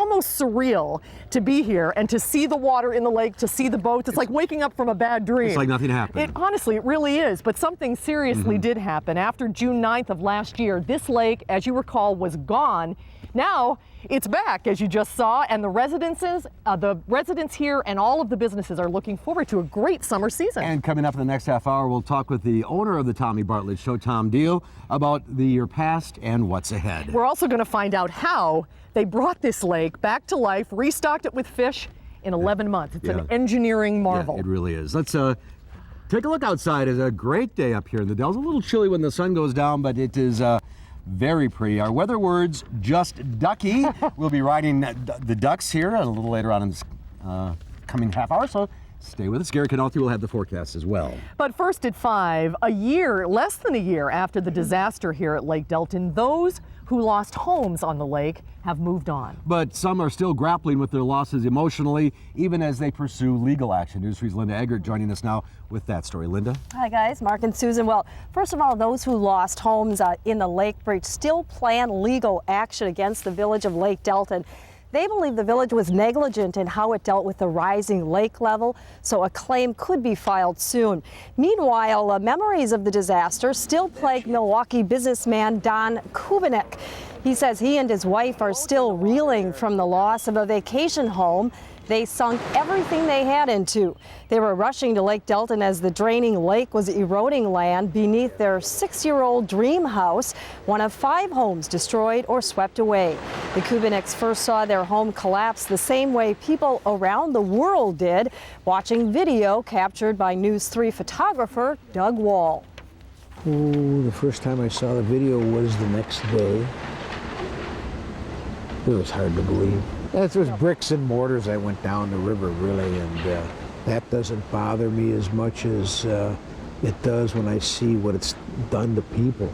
almost surreal to be here and to see the water in the lake, to see the boats. It's like waking up from a bad dream. It's like nothing happened. Honestly, it really is. But something seriously did happen. After June 9th of last year, this lake, as you recall, was gone. Now it's back, as you just saw, and the residents here and all of the businesses are looking forward to a great summer season. And coming up in the next half hour, we'll talk with the owner of the Tommy Bartlett Show, Tom Deal, about the year past and what's ahead. We're also going to find out how they brought this lake back to life, restocked it with fish in 11 months. It's an engineering marvel. Yeah, it really is. Let's take a look outside. It's a great day up here in the Dells. A little chilly when the sun goes down, but it is very pretty. Our weather words, just ducky. We'll be riding the ducks here a little later on in this coming half hour, so stay with us. Gary Canalti will have the forecast as well. But first at 5, less than a year after the disaster here at Lake Delton, those who lost homes on the lake have moved on. But some are still grappling with their losses emotionally, even as they pursue legal action. News 3's Linda Eggert joining us now with that story. Linda? Hi guys, Mark and Susan. Well, first of all, those who lost homes in the lake breach still plan legal action against the village of Lake Delton. They believe the village was negligent in how it dealt with the rising lake level, so a claim could be filed soon. Meanwhile, memories of the disaster still plague Milwaukee businessman Don Kubinek. He says he and his wife are still reeling from the loss of a vacation home they sunk everything they had into. They were rushing to Lake Delton as the draining lake was eroding land beneath their 6-year-old dream house, one of 5 homes destroyed or swept away. The Kubineks first saw their home collapse the same way people around the world did, watching video captured by News 3 photographer Doug Wall. Oh, the first time I saw the video was the next day. It was hard to believe. It was bricks and mortars. I went down the river, really, and that doesn't bother me as much as it does when I see what it's done to people.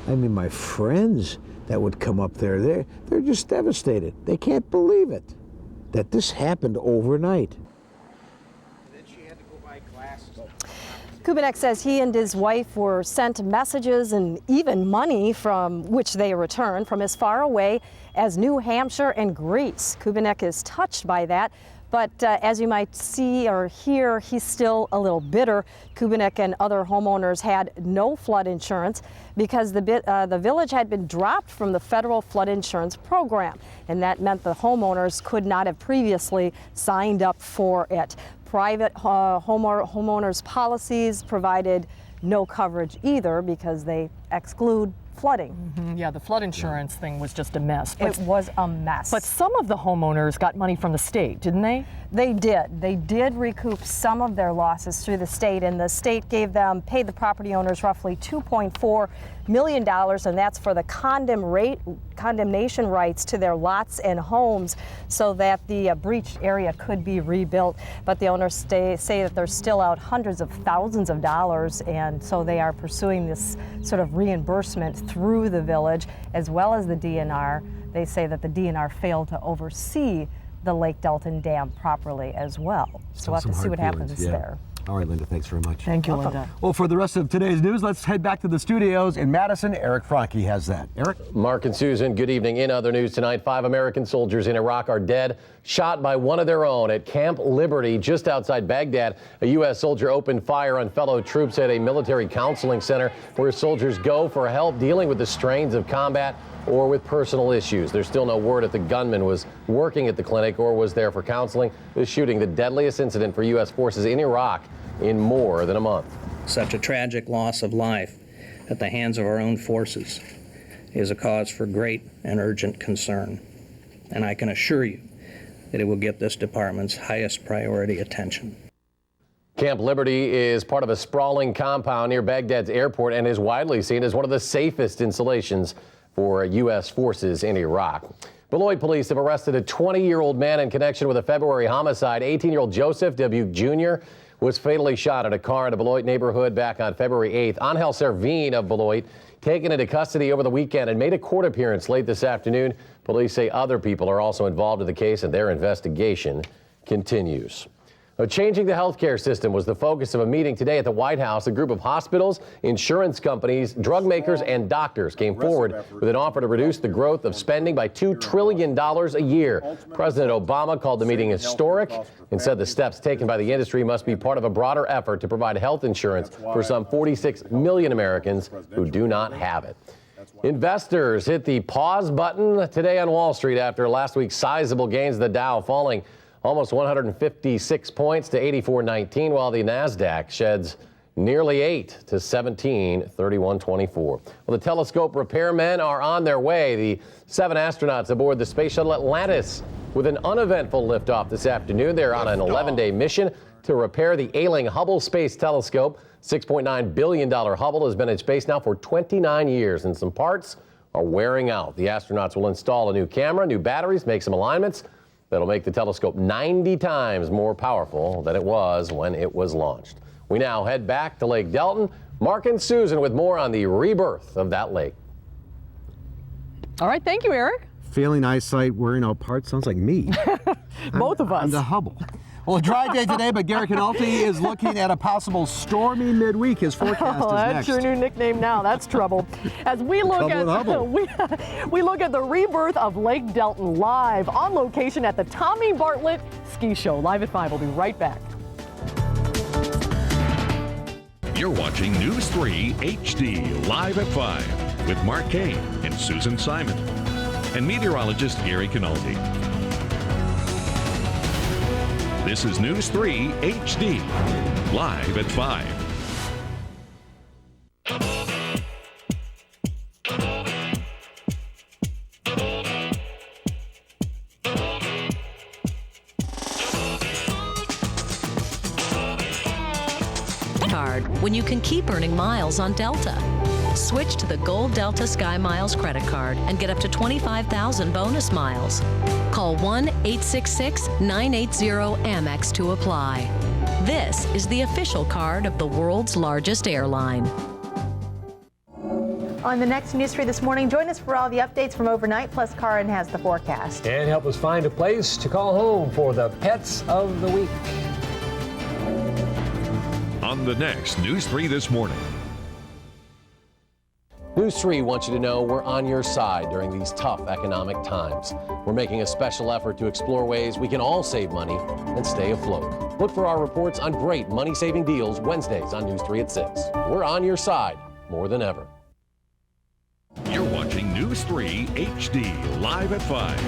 I mean, my friends that would come up there, they're just devastated. They can't believe it, that this happened overnight. Kubinek says he and his wife were sent messages and even money from which they returned from as far away as New Hampshire and Greece. Kubinek is touched by that, but as you might see or hear, he's still a little bitter. Kubinek and other homeowners had no flood insurance because the village had been dropped from the federal flood insurance program, and that meant the homeowners could not have previously signed up for it. Private homeowners' policies provided no coverage either because they exclude flooding. Yeah, the flood insurance thing was just a mess. It was a mess. But some of the homeowners got money from the state, didn't they? They did. They did recoup some of their losses through the state, and the state paid the property owners roughly $2.4 million, and that's for the condemnation rights to their lots and homes so that the breached area could be rebuilt. But the owners say that they're still out hundreds of thousands of dollars, and so they are pursuing this sort of reimbursement through the village as well as the DNR. They say that the DNR failed to oversee the Lake Delton Dam properly as well. So we'll have to see what happens there. All right, Linda, thanks very much. Thank you, Linda. Well, for the rest of today's news, let's head back to the studios in Madison. Eric Franke has that. Eric? Mark and Susan, good evening. In other news tonight, 5 American soldiers in Iraq are dead, shot by one of their own at Camp Liberty just outside Baghdad. A U.S. soldier opened fire on fellow troops at a military counseling center where soldiers go for help dealing with the strains of combat or with personal issues. There's still no word if the gunman was working at the clinic or was there for counseling. This shooting, the deadliest incident for U.S. forces in Iraq in more than a month. Such a tragic loss of life at the hands of our own forces is a cause for great and urgent concern. And I can assure you that it will get this department's highest priority attention. Camp Liberty is part of a sprawling compound near Baghdad's airport and is widely seen as one of the safest installations for U.S. forces in Iraq. Beloit police have arrested a 20-year-old man in connection with a February homicide. 18-year-old Joseph W. Jr. was fatally shot at a car in a Beloit neighborhood back on February 8th. Angel Servin of Beloit taken into custody over the weekend and made a court appearance late this afternoon. Police say other people are also involved in the case and their investigation continues. Changing the healthcare system was the focus of a meeting today at the White House. A group of hospitals, insurance companies, drug makers, and doctors came forward with an offer to reduce the growth of spending by $2 trillion a year. President Obama called the meeting historic and said the steps taken by the industry must be part of a broader effort to provide health insurance for some 46 million Americans who do not have it. Investors hit the pause button today on Wall Street after last week's sizable gains, the Dow falling almost 156 points to 84.19, while the NASDAQ sheds nearly 8 to 1731.24. Well, the telescope repairmen are on their way. The 7 astronauts aboard the space shuttle Atlantis with an uneventful liftoff this afternoon. They're on an 11-day mission to repair the ailing Hubble Space Telescope. $6.9 billion Hubble has been in space now for 29 years, and some parts are wearing out. The astronauts will install a new camera, new batteries, make some alignments that'll make the telescope 90 times more powerful than it was when it was launched. We now head back to Lake Delton. Mark and Susan with more on the rebirth of that lake. All right, thank you, Eric. Failing eyesight, wearing out parts, sounds like me. Both of us. On the Hubble. Well, a dry day today, but Gary Canalti is looking at a possible stormy midweek. His forecast is that's next. your new nickname now. That's trouble. As we look we look at the rebirth of Lake Delton live on location at the Tommy Bartlett Ski Show. Live at 5. We'll be right back. You're watching News 3 HD live at 5 with Mark Kane and Susan Simon and meteorologist Gary Canalti. This is News 3 HD, live at 5. Card when you can keep earning miles on Delta. Switch to the Gold Delta Sky Miles credit card and get up to 25,000 bonus miles. Call 1-866-980-AMEX to apply. This is the official card of the world's largest airline. On the next News 3 this morning, join us for all the updates from overnight, plus Karin has the forecast. And help us find a place to call home for the pets of the week. On the next News 3 this morning. News 3 wants you to know we're on your side during these tough economic times. We're making a special effort to explore ways we can all save money and stay afloat. Look for our reports on great money-saving deals Wednesdays on News 3 at 6. We're on your side more than ever. You're watching News 3 HD live at 5.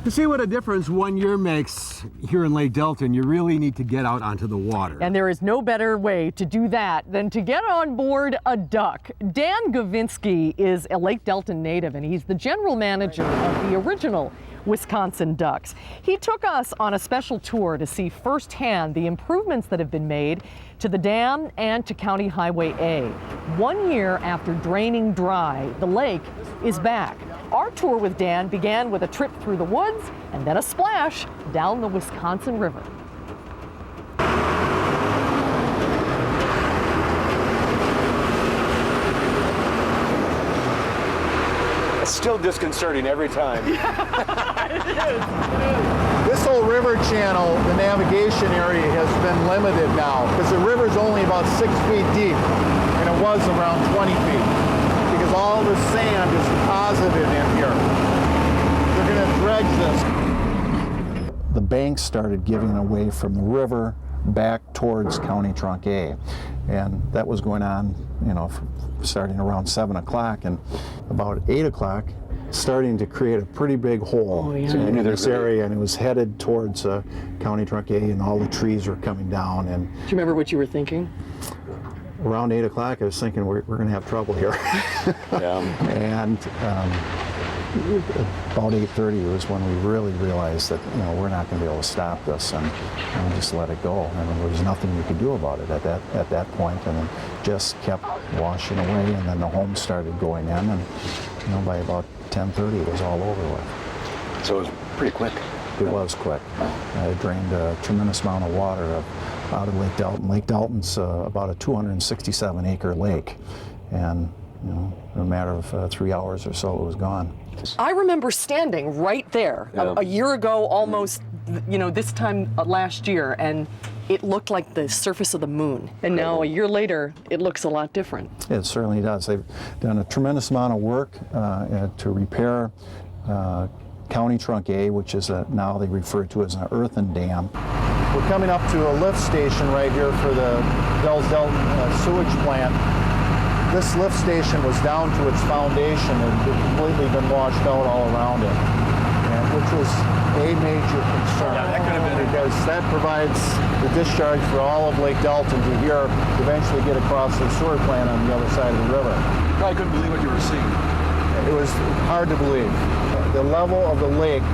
To see what a difference 1 year makes here in Lake Delton, you really need to get out onto the water. And there is no better way to do that than to get on board a duck. Dan Gavinsky is a Lake Delton native, and he's the general manager of the original Wisconsin Ducks. He took us on a special tour to see firsthand the improvements that have been made to the dam and to County Highway A. 1 year after draining dry, the lake is back. Our tour with Dan began with a trip through the woods and then a splash down the Wisconsin River. It's still disconcerting every time. It is. This whole river channel, the navigation area has been limited now because the river's only about 6 feet deep and it was around 20 feet because all the sand is deposited in here. They're going to dredge this. The banks started giving away from the river back towards County Trunk A, and that was going on, starting around 7 o'clock, and about 8 o'clock starting to create a pretty big hole in this area, and it was headed towards County Trunk A, and all the trees were coming down. And do you remember what you were thinking? Around 8 o'clock, I was thinking we're going to have trouble here. And about 8:30 was when we really realized that we're not going to be able to stop this, and just let it go. I mean, there was nothing we could do about it at that point, and it just kept washing away. And then the homes started going in, and by about 10:30 it was all over with. So it was pretty quick. It was quick. It drained a tremendous amount of water out of Lake Delton. Lake Delton's about a 267-acre lake, and You know, in a matter of 3 hours or so, it was gone. I remember standing right there a year ago, almost, you know, this time last year, and it looked like the surface of the moon. And now, a year later, it looks a lot different. It certainly does. They've done a tremendous amount of work to repair County Trunk A, which is now they refer to as an earthen dam. We're coming up to a lift station right here for the Delton sewage plant. This lift station was down to its foundation and completely been washed out all around it, which was a major concern. Yeah, that could have been because that provides the discharge for all of Lake Delton to here eventually get across the sewer plant on the other side of the river. Probably couldn't believe what you were seeing. It was hard to believe. The level of the lake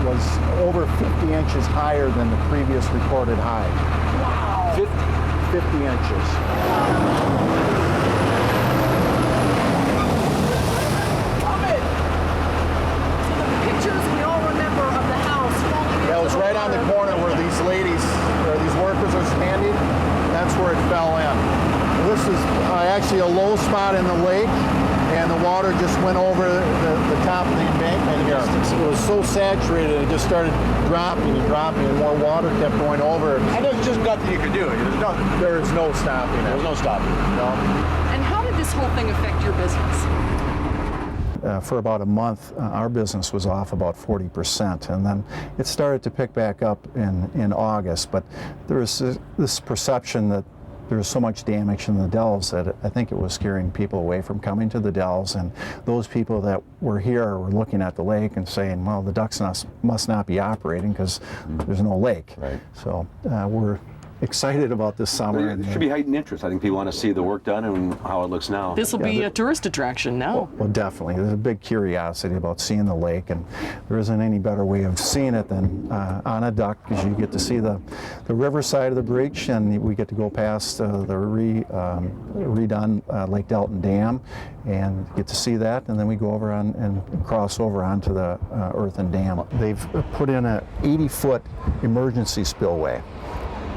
was over 50 inches higher than the previous recorded high. Wow. 50 inches. It was right on the corner where these ladies, or these workers are standing. That's where it fell in. This is actually a low spot in the lake, and the water just went over the top of the embankment here. It was so saturated, it just started dropping and dropping, and more water kept going over. And there's just nothing you could do. There is no stopping it. There's no stopping. No. And how did this whole thing affect your business? For about a month, our business was off about 40%, and then it started to pick back up in August. But there was this perception that there was so much damage in the Dells that I think it was scaring people away from coming to the Dells, and those people that were here were looking at the lake and saying, well, the ducks must not be operating because there's no lake. Right. So we're excited about this summer. There should be heightened interest. I think people want to see the work done and how it looks now. This will be a tourist attraction now. Well, definitely. There's a big curiosity about seeing the lake, and there isn't any better way of seeing it than on a duck, because you get to see the river side of the breach, and we get to go past the redone Lake Delton Dam and get to see that, and then we go over and cross over onto the earthen dam. They've put in a 80-foot emergency spillway,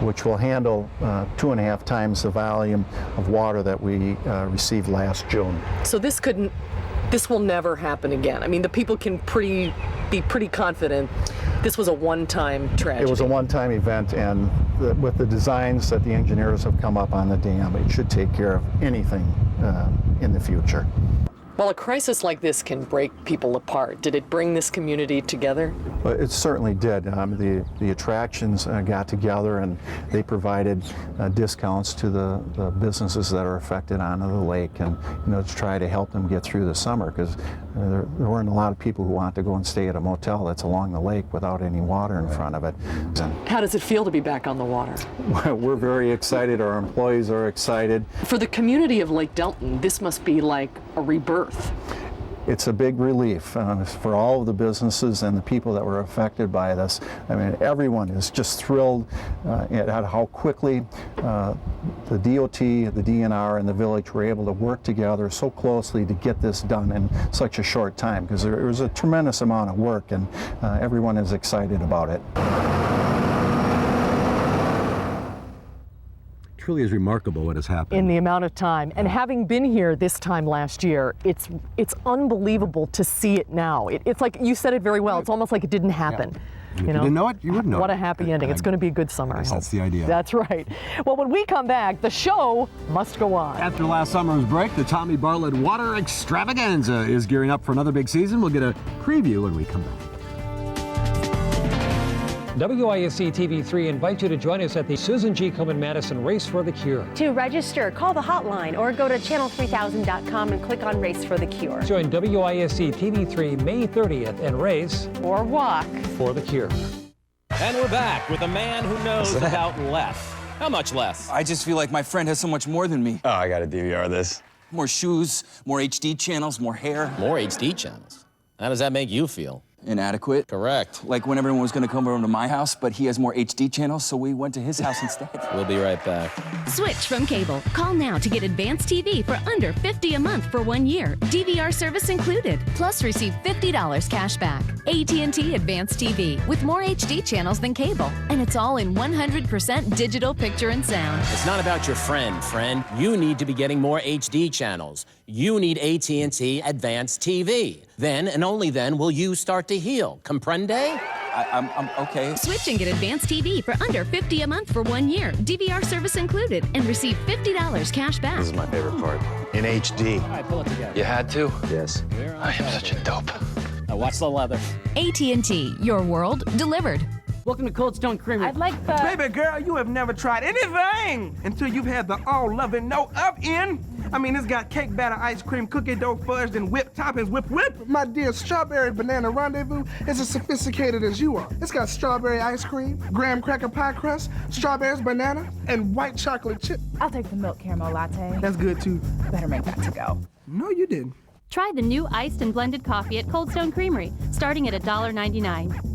which will handle 2.5 times the volume of water that we received last June. So this will never happen again. I mean, the people can be pretty confident this was a one-time tragedy. It was a one-time event, and with the designs that the engineers have come up on the dam, it should take care of anything in the future. Well, a crisis like this can break people apart. Did it bring this community together? Well, it certainly did. The attractions got together, and they provided discounts to the businesses that are affected onto the lake, and to try to help them get through the summer, because there weren't a lot of people who want to go and stay at a motel that's along the lake without any water in front of it. How does it feel to be back on the water? We're very excited. Our employees are excited. For the community of Lake Delton, this must be like a rebirth. It's a big relief for all of the businesses and the people that were affected by this. I mean, everyone is just thrilled at how quickly the DOT, the DNR, and the village were able to work together so closely to get this done in such a short time, because there was a tremendous amount of work, and everyone is excited about it. Truly is remarkable what has happened in the amount of time. And having been here this time last year, it's unbelievable to see it now. It's like you said it very well. It's almost like it didn't happen. Yeah. If you didn't know it, you wouldn't know. What a happy ending. It's going to be a good summer, I hope. That's the idea. That's right. Well, when we come back, the show must go on. After last summer's break, the Tommy Bartlett Water Extravaganza is gearing up for another big season. We'll get a preview when we come back. WISC-TV 3 invites you to join us at the Susan G. Komen Madison Race for the Cure. To register, call the hotline or go to channel3000.com and click on Race for the Cure. Join WISC-TV 3 May 30th and race or walk for the cure. And we're back with a man who knows about less. How much less? I just feel like my friend has so much more than me. Oh, I gotta DVR this. More shoes, more HD channels, more hair. More HD channels? How does that make you feel? Inadequate. Correct. Like when everyone was going to come over to my house, but he has more HD channels, so we went to his house instead. We'll be right back. Switch from cable. Call now to get advanced TV for under $50 a month for 1 year. DVR service included. Plus receive $50 cash back. AT&T Advanced TV with more HD channels than cable. And it's all in 100% digital picture and sound. It's not about your friend. You need to be getting more HD channels. You need AT&T Advanced TV. Then and only then will you start to heal. Comprende? I'm okay. Switch and get advanced TV for under $50 a month for 1 year. DVR service included. And receive $50 cash back. This is my favorite part. In HD. All right, pull it together. You had to? Yes. I am such a dope. Now watch the leather. AT&T, your world delivered. Welcome to Cold Stone Creamery. I'd like the... Baby girl, you have never tried anything until you've had the all-loving, no-up-in. I mean, it's got cake batter, ice cream, cookie dough, fudged, and whipped toppings, whip. My dear, Strawberry Banana Rendezvous is as sophisticated as you are. It's got strawberry ice cream, graham cracker pie crust, strawberries, banana, and white chocolate chip. I'll take the milk caramel latte. That's good, too. Better make that to go. No, you didn't. Try the new iced and blended coffee at Cold Stone Creamery, starting at $1.99.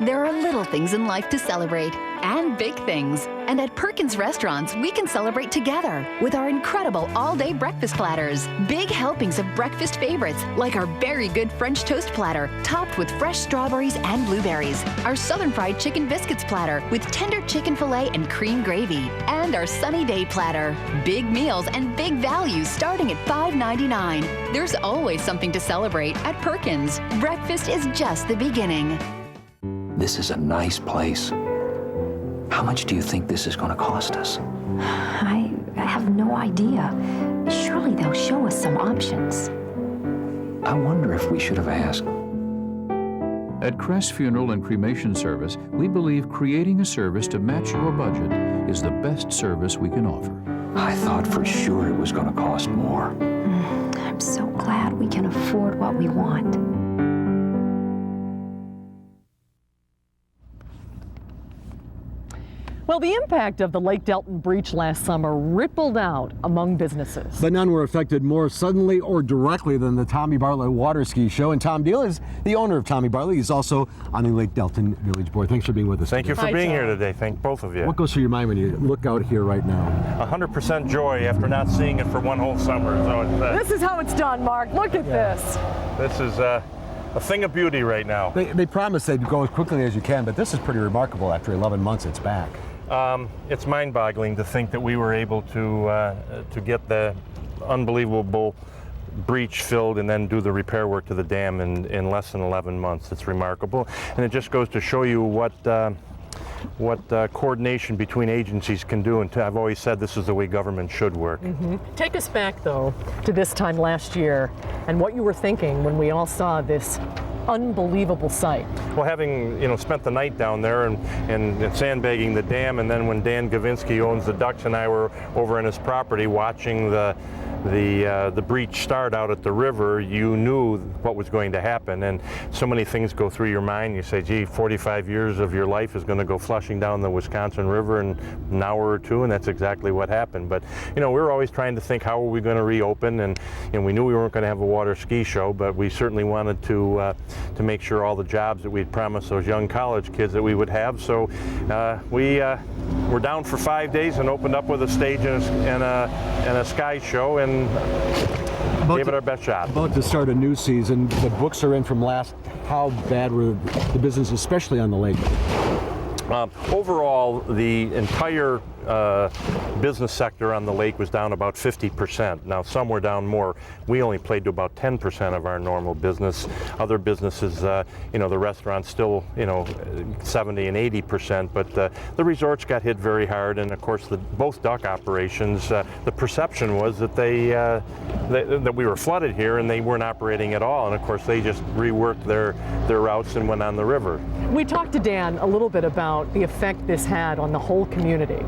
There are little things in life to celebrate and big things. And at Perkins Restaurants, we can celebrate together with our incredible all-day breakfast platters. Big helpings of breakfast favorites like our very good French toast platter topped with fresh strawberries and blueberries. Our Southern Fried Chicken Biscuits platter with tender chicken filet and cream gravy. And our Sunny Day platter. Big meals and big values starting at $5.99. There's always something to celebrate at Perkins. Breakfast is just the beginning. This is a nice place. How much do you think this is going to cost us? I have no idea. Surely they'll show us some options. I wonder if we should have asked. At Crest Funeral and Cremation Service, we believe creating a service to match your budget is the best service we can offer. I thought for sure it was going to cost more. I'm so glad we can afford what we want. Well, the impact of the Lake Delton breach last summer rippled out among businesses. But none were affected more suddenly or directly than the Tommy Bartlett Water Ski Show. And Tom Deal is the owner of Tommy Bartlett. He's also on the Lake Delton Village Board. Thanks for being with us. Thank you for being here today. Thank both of you. What goes through your mind when you look out here right now? 100% joy after not seeing it for one whole summer. So this is how it's done, Mark. Look at this. This is a thing of beauty right now. They promised they'd go as quickly as you can, but this is pretty remarkable. After 11 months, it's back. It's mind-boggling to think that we were able to get the unbelievable breach filled and then do the repair work to the dam in less than 11 months. It's remarkable, and it just goes to show you what coordination between agencies can do. And I've always said this is the way government should work. Mm-hmm. Take us back, though, to this time last year and what you were thinking when we all saw this unbelievable sight. Well, having spent the night down there and sandbagging the dam, and then when Dan Gavinsky owns the Ducks and I were over on his property watching the breach start out at the river, you knew what was going to happen, and so many things go through your mind. You say, gee, 45 years of your life is going to go flushing down the Wisconsin River in an hour or two, and that's exactly what happened. But we were always trying to think, how are we going to reopen, and we knew we weren't going to have a water ski show, but we certainly wanted to make sure all the jobs that we'd promised those young college kids that we would have. So we were down for 5 days and opened up with a stage and a sky show, and gave it our best shot. About to start a new season. The books are in from last. How bad were the business, especially on the lake? Overall, the entire business sector on the lake was down about 50%. Now, some were down more. We only played to about 10% of our normal business. Other businesses, the restaurants still, 70 and 80%, but the resorts got hit very hard. And of course, both duck operations, the perception was that that we were flooded here and they weren't operating at all. And of course, they just reworked their routes and went on the river. We talked to Dan a little bit about the effect this had on the whole community.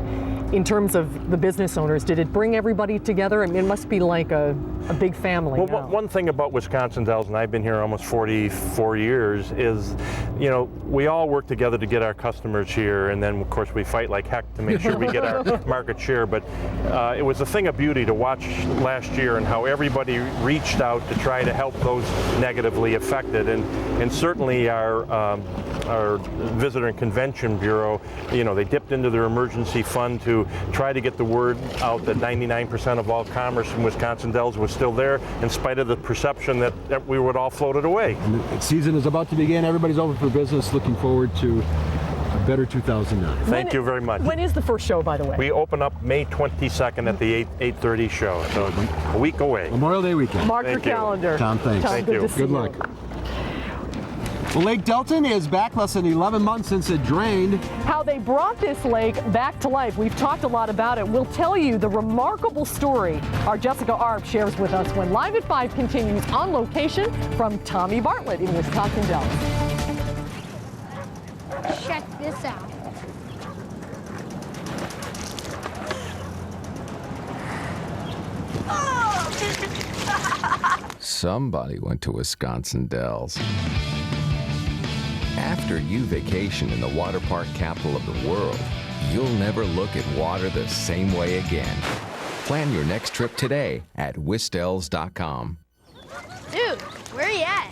in terms of the business owners? Did it bring everybody together? I mean, it must be like a big family. Well, one thing about Wisconsin Dells, and I've been here almost 44 years, is, you know, we all work together to get our customers here, and then of course we fight like heck to make sure we get our market share. But it was a thing of beauty to watch last year and how everybody reached out to try to help those negatively affected, and certainly our Visitor and Convention Bureau, you know, they dipped into their emergency fund to try to get the word out that 99% of all commerce in Wisconsin Dells was still there, in spite of the perception that we would all float it away. And the season is about to begin. Everybody's open for business. Looking forward to a better 2009. Thank you very much. When is the first show, by the way? We open up May 22nd at the 8:30 show, so a week away. Memorial Day weekend. Mark your calendar. Tom, thanks. Tom, good to see Good luck. Well, Lake Delton is back less than 11 months since it drained. How they brought this lake back to life. We've talked a lot about it. We'll tell you the remarkable story our Jessica Arp shares with us when Live at 5 continues on location from Tommy Bartlett in Wisconsin Dells. Check this out. Somebody went to Wisconsin Dells. After you vacation in the water park capital of the world, you'll never look at water the same way again. Plan your next trip today at WISC-TV.com. Dude, where are you at?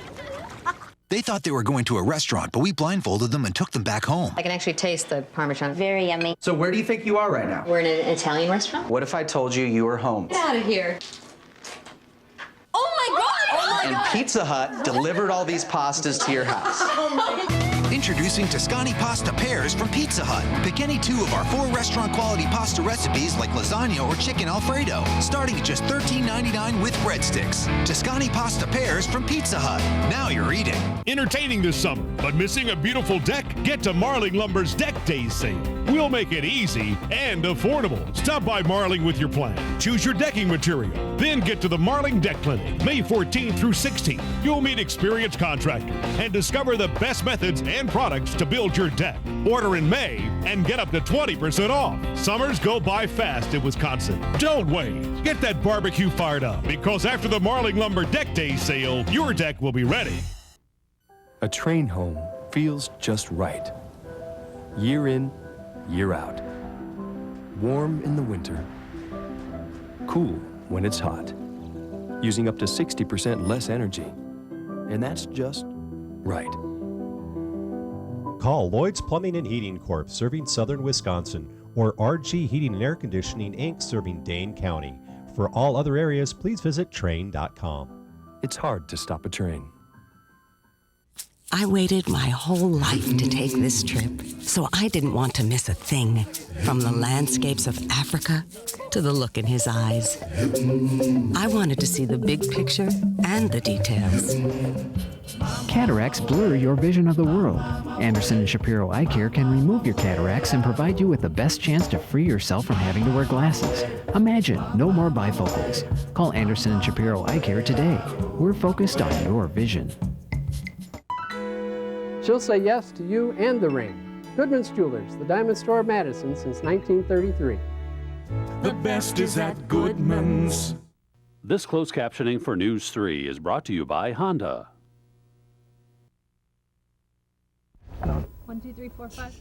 They thought they were going to a restaurant, but we blindfolded them and took them back home. I can actually taste the Parmesan. Very yummy. So where do you think you are right now? We're in an Italian restaurant. What if I told you you were home? Get out of here. Oh my God! Oh my And God! Pizza Hut delivered all these pastas to your house. Introducing Toscani pasta pairs from Pizza Hut. Pick any two of our 4 restaurant quality pasta recipes like lasagna or chicken Alfredo, starting at just $13.99 with breadsticks. Toscani pasta pairs from Pizza Hut. Now you're eating. Entertaining this summer, but missing a beautiful deck? Get to Marling Lumber's Deck Days sale. We'll make it easy and affordable. Stop by Marling with your plan. Choose your decking material. Then get to the Marling Deck Clinic, May 14th through 16th. You'll meet experienced contractors and discover the best methods and products to build your deck. Order in May and get up to 20% off. Summers go by fast in Wisconsin. Don't wait. Get that barbecue fired up, because after the Marling Lumber Deck Day sale, your deck will be ready. A train home feels just right. Year in, year out. Warm in the winter. Cool when it's hot. Using up to 60% less energy. And that's just right. Call Lloyd's Plumbing and Heating Corp. serving southern Wisconsin, or RG Heating and Air Conditioning Inc. serving Dane County. For all other areas, please visit train.com. It's hard to stop a train. I waited my whole life to take this trip, so I didn't want to miss a thing. From the landscapes of Africa to the look in his eyes. I wanted to see the big picture and the details. Cataracts blur your vision of the world. Anderson and Shapiro Eye Care can remove your cataracts and provide you with the best chance to free yourself from having to wear glasses. Imagine no more bifocals. Call Anderson and Shapiro Eye Care today. We're focused on your vision. She'll say yes to you and the ring. Goodman's Jewelers, the diamond store of Madison since 1933. The best is at Goodman's. This closed captioning for News 3 is brought to you by Honda. 1, 2, 3, 4, 5.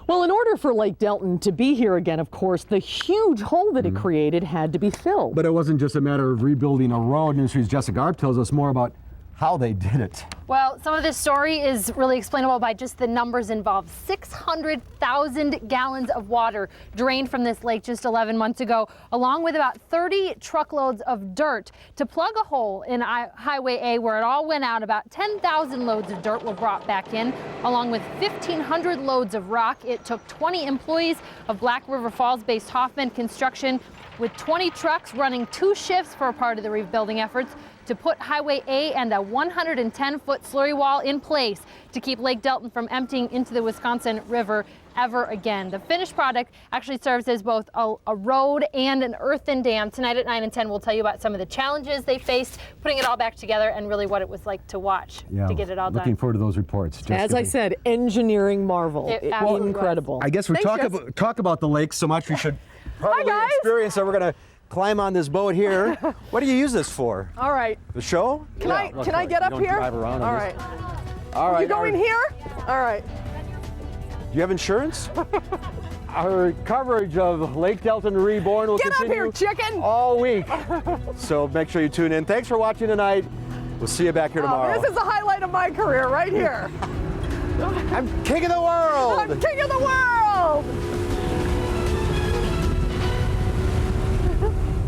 Well, in order for Lake Delton to be here again, of course, the huge hole that it created had to be filled. But it wasn't just a matter of rebuilding a road. Newsweek's Jessica Arp tells us more about how they did it. Well, some of this story is really explainable by just the numbers involved. 600,000 gallons of water drained from this lake just 11 months ago, along with about 30 truckloads of dirt to plug a hole in Highway A where it all went out. About 10,000 loads of dirt were brought back in, along with 1,500 loads of rock. It took 20 employees of Black River Falls-based Hoffman Construction, with 20 trucks running 2 shifts for a part of the rebuilding efforts, to put Highway A and a 110-foot 10-foot slurry wall in place to keep Lake Delton from emptying into the Wisconsin River ever again. The finished product actually serves as both a road and an earthen dam. Tonight at 9 and 10, we'll tell you about some of the challenges they faced, putting it all back together, and really what it was like to watch to get it all done. Looking forward to those reports. As I said, engineering marvel. It absolutely incredible. I guess we talk about the lakes so much we should probably experience that. We're going to climb on this boat here. What do you use this for? All right. The show? Can I get up here? All right. All right. You going here? All right. Do you have insurance? Our coverage of Lake Delton Reborn will continue all week. So make sure you tune in. Thanks for watching tonight. We'll see you back here tomorrow. This is the highlight of my career right here. I'm king of the world. I'm king of the world.